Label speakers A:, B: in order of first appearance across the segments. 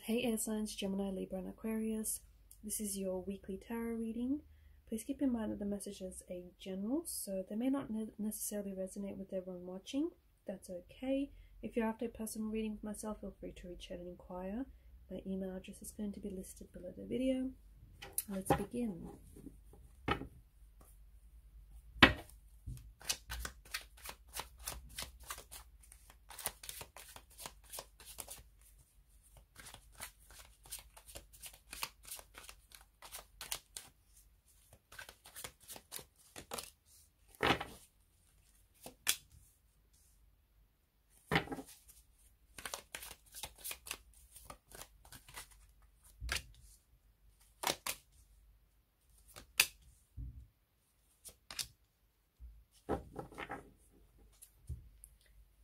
A: Hey air signs, Gemini, Libra and Aquarius. This is your weekly tarot reading. Please keep in mind that the message is a general, so they may not necessarily resonate with everyone watching. That's okay. If you're after a personal reading with myself, feel free to reach out and inquire. My email address is going to be listed below the video. Let's begin.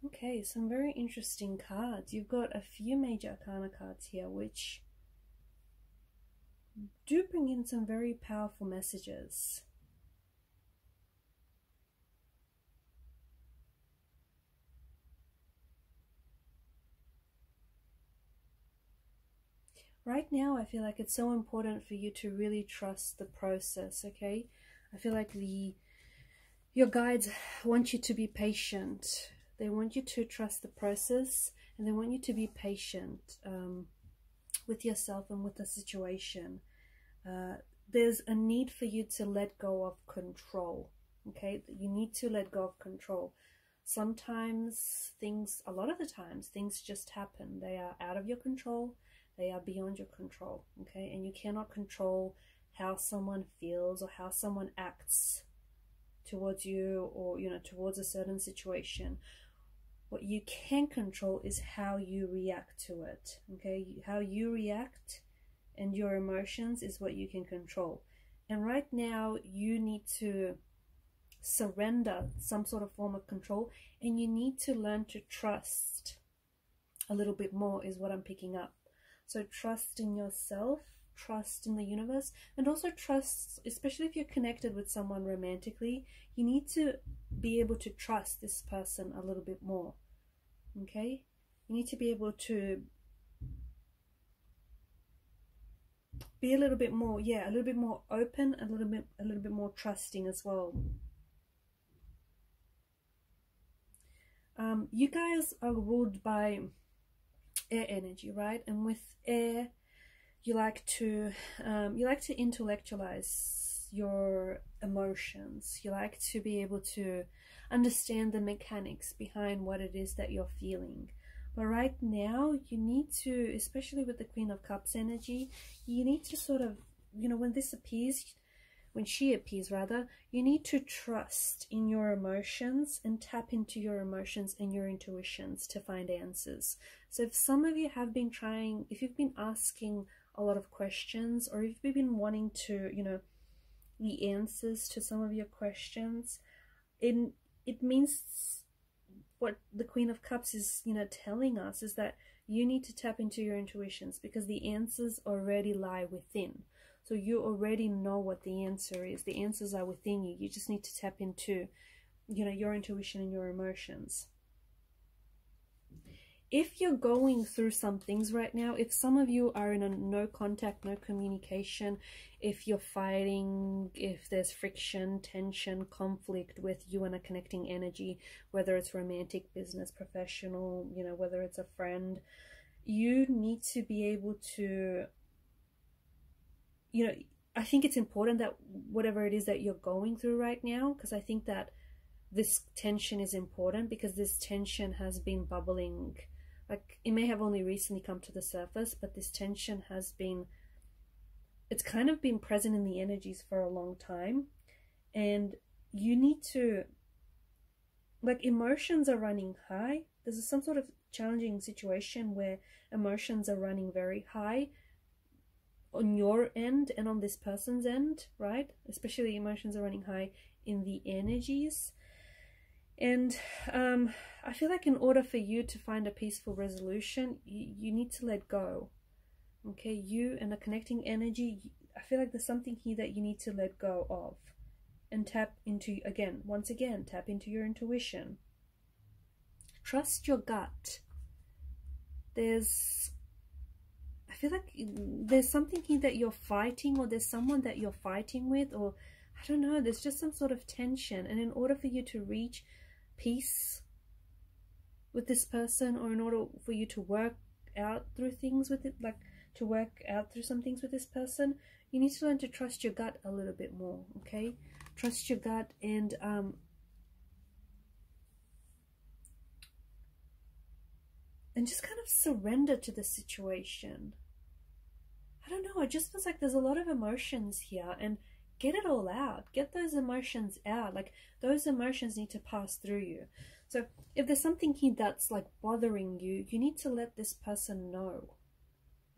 A: Okay, some very interesting cards. You've got a few major arcana cards here which do bring in some very powerful messages. Right now, I feel like it's so important for you to really trust the process, okay? I feel like your guides want you to be patient. They want you to trust the process, and they want you to be patient with yourself and with the situation. There's a need for you to let go of control, okay? You need to let go of control. Sometimes a lot of the times, things just happen. They are out of your control. They are beyond your control, okay? And you cannot control how someone feels or how someone acts towards you or, towards a certain situation. What you can control is how you react to it, okay? How you react and your emotions is what you can control. And right now, you need to surrender some sort of form of control, and you need to learn to trust a little bit more is what I'm picking up. So trust in yourself, trust in the universe, and also trust, especially if you're connected with someone romantically, you need to be able to trust this person a little bit more, okay? You need to be able to be a little bit more, a little bit more open, a little bit more trusting as well. You guys are ruled by air energy, right? And with air, you like to intellectualize your emotions. You like to be able to understand the mechanics behind what it is that you're feeling. But right now, you need to, especially with the Queen of Cups energy, you need to sort of, when she appears rather, you need to trust in your emotions and tap into your emotions and your intuitions to find answers. So if some of you have been if you've been asking a lot of questions, or if you've been wanting to, the answers to some of your questions, it means what the Queen of Cups is, telling us is that you need to tap into your intuitions, because the answers already lie within. So you already know what the answer is. The answers are within you. You just need to tap into, your intuition and your emotions. If you're going through some things right now, if some of you are in a no contact, no communication, if you're fighting, if there's friction, tension, conflict with you and a connecting energy, whether it's romantic, business, professional, whether it's a friend, you need to be able to, I think it's important that whatever it is that you're going through right now, because I think that this tension is important, because this tension has been bubbling. Like, it may have only recently come to the surface, but this tension has been, it's kind of been present in the energies for a long time. And you need to, emotions are running high. There's some sort of challenging situation where emotions are running very high on your end and on this person's end, right? Especially emotions are running high in the energies. And I feel like in order for you to find a peaceful resolution, you need to let go, okay? You and a connecting energy, I feel like there's something here that you need to let go of and tap into, once again, tap into your intuition. Trust your gut. feel like there's something here that you're fighting, or there's someone that you're fighting with, or I don't know, there's just some sort of tension. And in order for you to reach peace with this person, or in order for you to work out through things with it, like to work out through some things with this person, you need to learn to trust your gut a little bit more, okay? Trust your gut and just kind of surrender to the situation. I don't know, it just feels like there's a lot of emotions here, and get it all out. Get those emotions out. Like, those emotions need to pass through you. So if there's something here that's like bothering you, you need to let this person know,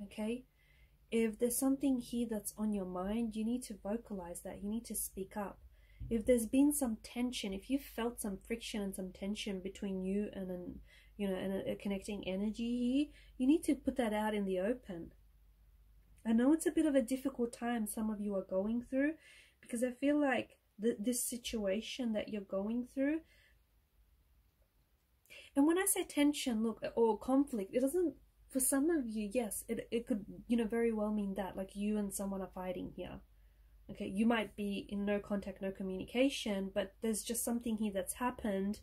A: okay? If there's something here that's on your mind, you need to vocalize that. You need to speak up. If there's been some tension, if you felt some friction and some tension between you and a connecting energy here, you need to put that out in the open. I know it's a bit of a difficult time some of you are going through, because I feel like this situation that you're going through, and when I say tension, look, or conflict, it doesn't, for some of you, yes, it could, very well mean that, like you and someone are fighting here. Okay, you might be in no contact, no communication, but there's just something here that's happened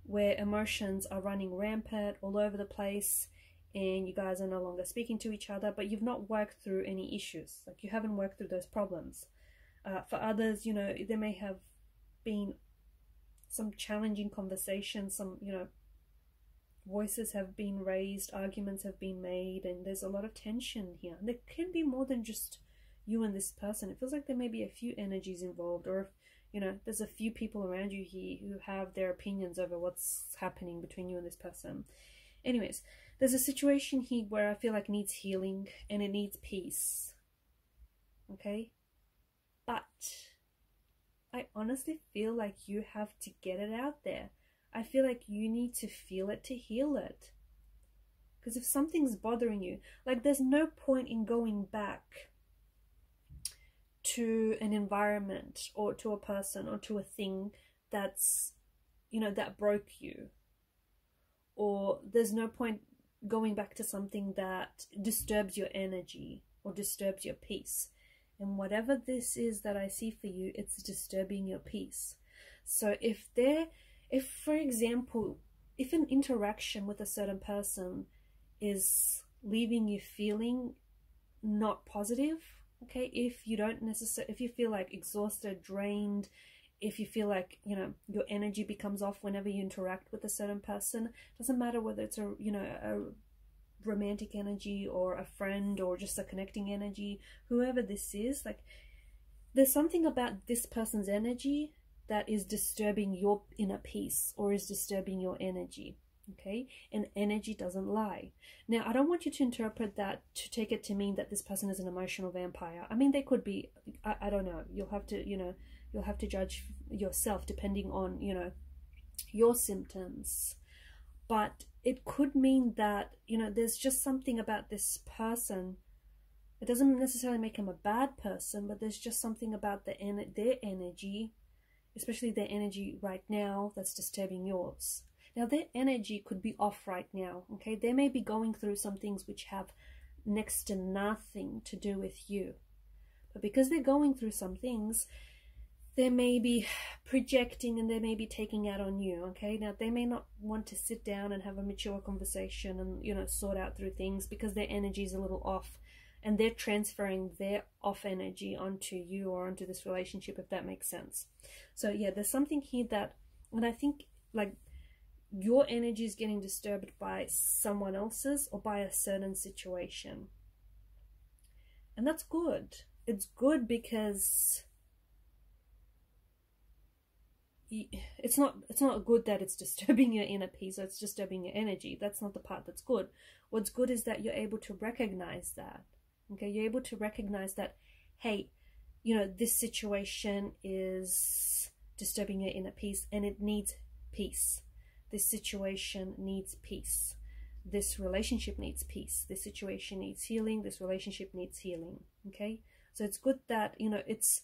A: where emotions are running rampant all over the place, and you guys are no longer speaking to each other, but you've not worked through any issues. Like, you haven't worked through those problems. For others, there may have been some challenging conversations, some, voices have been raised, arguments have been made, and there's a lot of tension here. And there can be more than just you and this person. It feels like there may be a few energies involved, or if, there's a few people around you here who have their opinions over what's happening between you and this person. Anyways, there's a situation here where I feel like needs healing and it needs peace. Okay? But I honestly feel like you have to get it out there. I feel like you need to feel it to heal it. Because if something's bothering you, like, there's no point in going back to an environment or to a person or to a thing that's, that broke you. Or there's no point going back to something that disturbs your energy or disturbs your peace. And whatever this is that I see for you, it's disturbing your peace. So if, for example, if an interaction with a certain person is leaving you feeling not positive, okay, if you feel like exhausted, drained, if you feel like, your energy becomes off whenever you interact with a certain person, doesn't matter whether it's a romantic energy or a friend or just a connecting energy, whoever this is, like, there's something about this person's energy that is disturbing your inner peace or is disturbing your energy. Okay, and energy doesn't lie. Now, I don't want you to interpret that to take it to mean that this person is an emotional vampire. I mean, they could be. I don't know. You'll have to, you'll have to judge yourself depending on, your symptoms. But it could mean that, there's just something about this person. It doesn't necessarily make them a bad person, but there's just something about their energy, especially their energy right now, that's disturbing yours. Now, their energy could be off right now, okay? They may be going through some things which have next to nothing to do with you. But because they're going through some things, they may be projecting and they may be taking out on you, okay? Now, they may not want to sit down and have a mature conversation and, sort out through things because their energy is a little off. And they're transferring their off energy onto you or onto this relationship, if that makes sense. So, yeah, there's something here that, and I think, like, your energy is getting disturbed by someone else's or by a certain situation. And that's good. It's good because it's not good that it's disturbing your inner peace or it's disturbing your energy. That's not the part that's good. What's good is that you're able to recognize that. Okay, you're able to recognize that, hey, this situation is disturbing your inner peace and it needs peace. This situation needs peace. This relationship needs peace. This situation needs healing. This relationship needs healing. Okay? So it's good that, it's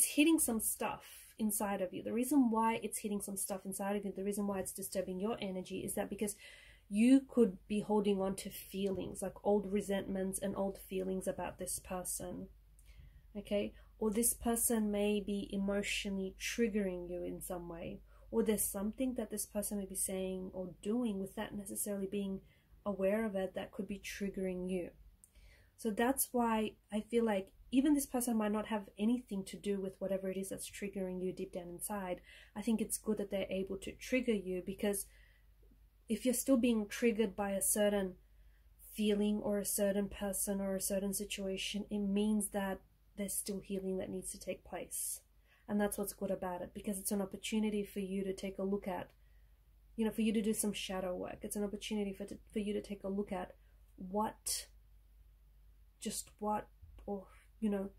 A: hitting some stuff inside of you. The reason why it's hitting some stuff inside of you, the reason why it's disturbing your energy is that because you could be holding on to feelings, like old resentments and old feelings about this person, okay? Or this person may be emotionally triggering you in some way, or there's something that this person may be saying or doing without necessarily being aware of it that could be triggering you. So that's why I feel like even this person might not have anything to do with whatever it is that's triggering you deep down inside. I think it's good that they're able to trigger you, because if you're still being triggered by a certain feeling or a certain person or a certain situation, it means that there's still healing that needs to take place. And that's what's good about it, because it's an opportunity for you to take a look at, you know, for you to do some shadow work. It's an opportunity for you to take a look at what, or, you know,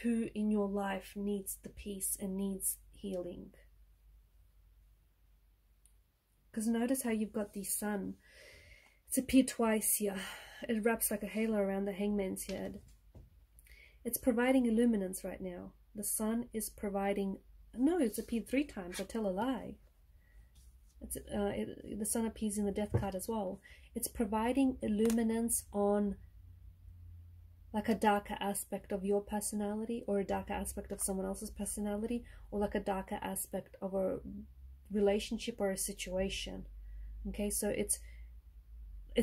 A: who in your life needs the peace and needs healing. Because notice how you've got the sun. It's appeared twice here. It wraps like a halo around the hangman's head. It's providing illuminance right now. The sun is providing... No, it's appeared 3 times. I tell a lie. The sun appears in the death card as well. It's providing illuminance on like a darker aspect of your personality, or a darker aspect of someone else's personality, or like a darker aspect of a relationship or a situation. Okay, so it's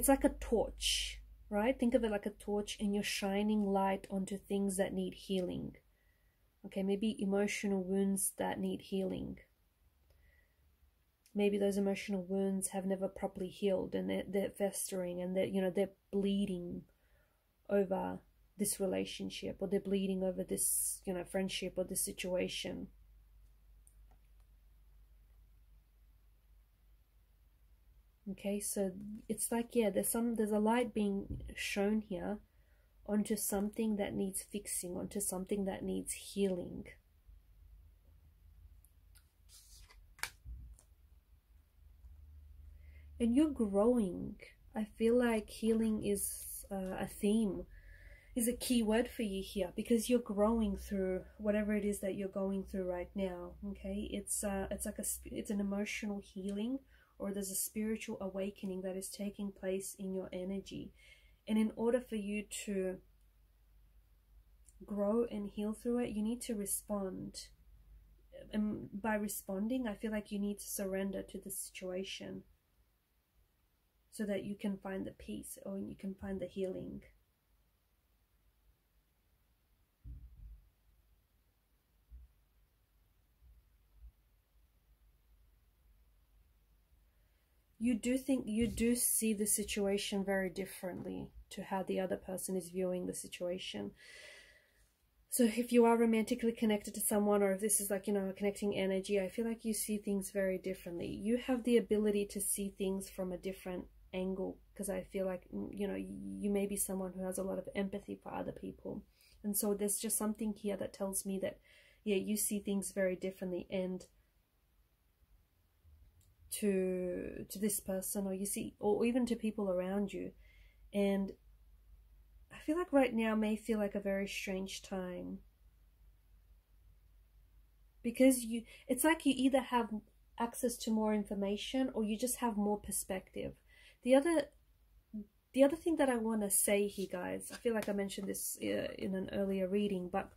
A: like a torch, right? Think of it like a torch, and you're shining light onto things that need healing. Okay, maybe emotional wounds that need healing. Maybe those emotional wounds have never properly healed, and they're festering, and they're bleeding over this relationship, or they're bleeding over this, you know, friendship or this situation. Okay, so it's like, yeah, there's a light being shown here onto something that needs fixing, onto something that needs healing. And you're growing. I feel like healing is a theme, is a key word for you here, because you're growing through whatever it is that you're going through right now. Okay, it's an emotional healing, or there's a spiritual awakening that is taking place in your energy. And in order for you to grow and heal through it, you need to respond. And by responding, I feel like you need to surrender to the situation so that you can find the peace, or you can find the healing. You do see the situation very differently to how the other person is viewing the situation. So if you are romantically connected to someone, or if this is like, you know, a connecting energy, I feel like you see things very differently. You have the ability to see things from a different angle, because I feel like, you know, you may be someone who has a lot of empathy for other people. And so there's just something here that tells me that, yeah, you see things very differently, and to this person, or you see, or even to people around you. And I feel like right now may feel like a very strange time, because it's like you either have access to more information, or you just have more perspective. The other thing that I want to say here, guys, I feel like I mentioned this in an earlier reading, but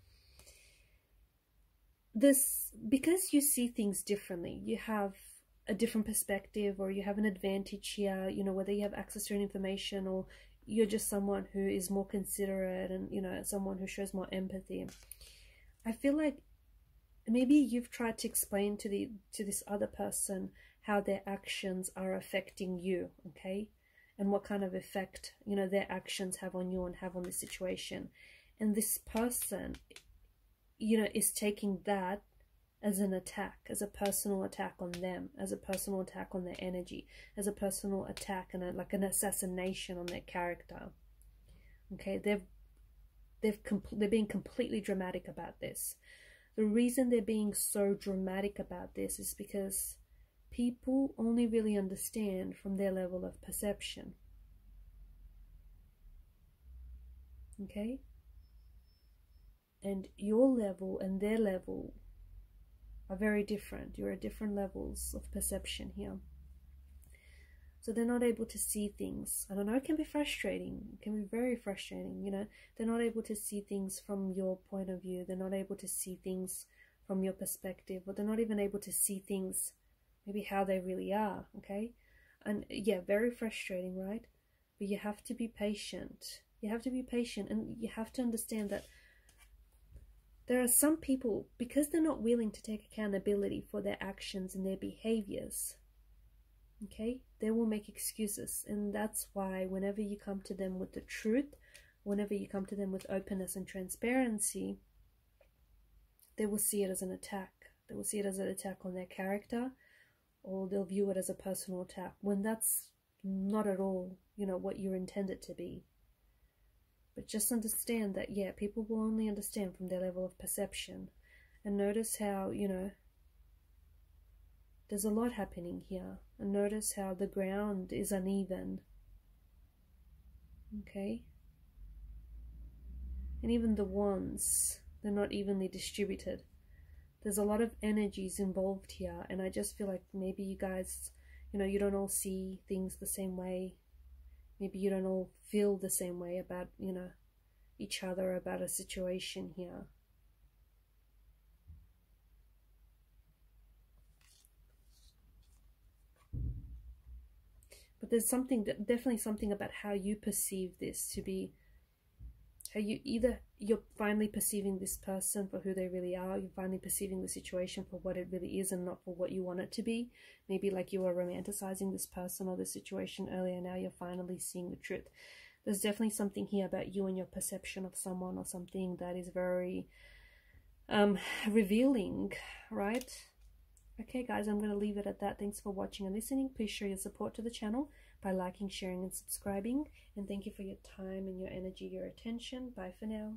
A: because you see things differently, you have a different perspective, or you have an advantage here, you know, whether you have access to information, or you're just someone who is more considerate, and, you know, someone who shows more empathy. I feel like maybe you've tried to explain to this other person how their actions are affecting you, okay, and what kind of effect, you know, their actions have on you and have on the situation. And this person, you know, is taking that as an attack, as a personal attack on them, as a personal attack on their energy, as a personal attack, and like an assassination on their character. Okay, they're being completely dramatic about this. The reason they're being so dramatic about this is because people only really understand from their level of perception. Okay? And your level and their level are very different. You're at different levels of perception here. So they're not able to see things. I don't know, it can be frustrating. It can be very frustrating, you know. They're not able to see things from your point of view. They're not able to see things from your perspective, or they're not even able to see things maybe how they really are, okay? And yeah, very frustrating, right? But you have to be patient. You have to be patient, and you have to understand that there are some people, because they're not willing to take accountability for their actions and their behaviors, okay, they will make excuses. And that's why whenever you come to them with the truth, whenever you come to them with openness and transparency, they will see it as an attack. They will see it as an attack on their character, or they'll view it as a personal attack, when that's not at all, you know, what you're intended to be. But just understand that, yeah, people will only understand from their level of perception. And notice how, you know, there's a lot happening here. And notice how the ground is uneven. Okay? And even the wands, they're not evenly distributed. There's a lot of energies involved here. And I just feel like maybe you guys, you know, you don't all see things the same way. Maybe you don't all feel the same way about, you know, each other, about a situation here. But there's something, definitely something about how you perceive this to be, how you either, you're finally perceiving this person for who they really are, you're finally perceiving the situation for what it really is and not for what you want it to be. Maybe like you were romanticizing this person or the situation earlier, now you're finally seeing the truth. There's definitely something here about you and your perception of someone, or something that is very revealing, right? Okay guys, I'm going to leave it at that. Thanks for watching and listening. Please show your support to the channel by liking, sharing and subscribing. And thank you for your time and your energy, your attention. Bye for now.